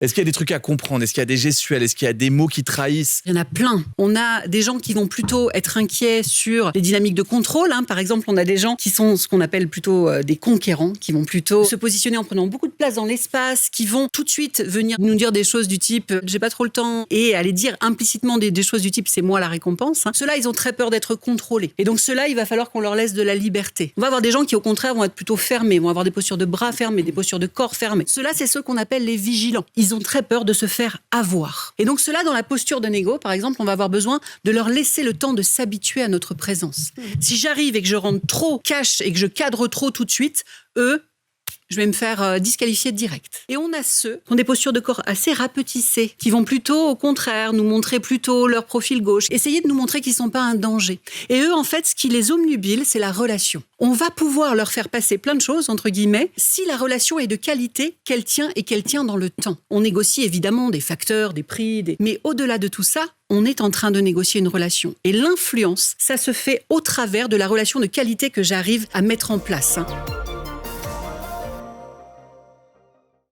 Est-ce qu'il y a des trucs à comprendre? Est-ce qu'il y a des gestuels? Est-ce qu'il y a des mots qui trahissent? Il y en a plein. On a des gens qui vont plutôt être inquiets sur les dynamiques de contrôle. Par exemple, on a des gens qui sont ce qu'on appelle plutôt des conquérants, qui vont plutôt se positionner en prenant beaucoup de place dans l'espace, qui vont tout de suite venir nous dire des choses du type « j'ai pas trop le temps » et aller dire implicitement des choses du type « c'est moi la récompense ». Ceux-là, ils ont très peur d'être contrôlés. Et donc ceux-là, il va falloir qu'on leur laisse de la liberté. On va avoir des gens qui, au contraire, vont être plutôt fermés, vont avoir des postures de bras fermés, des postures de corps fermés. Ceux-là, c'est ceux qu'on appelle les vigilants. Ils ont très peur de se faire avoir. Et donc ceux-là, dans la posture de négo, par exemple, on va avoir besoin de leur laisser le temps de s'habituer à notre présence. Si j'arrive et que je rentre trop cash et que je cadre trop tout de suite, eux, je vais me faire disqualifier direct. Et on a ceux qui ont des postures de corps assez rapetissées, qui vont plutôt, au contraire, nous montrer plutôt leur profil gauche, essayer de nous montrer qu'ils ne sont pas un danger. Et eux, en fait, ce qui les obnubile, c'est la relation. On va pouvoir leur faire passer plein de choses, entre guillemets, si la relation est de qualité, qu'elle tient et qu'elle tient dans le temps. On négocie évidemment des facteurs, des prix, mais au-delà de tout ça, on est en train de négocier une relation. Et l'influence, ça se fait au travers de la relation de qualité que j'arrive à mettre en place.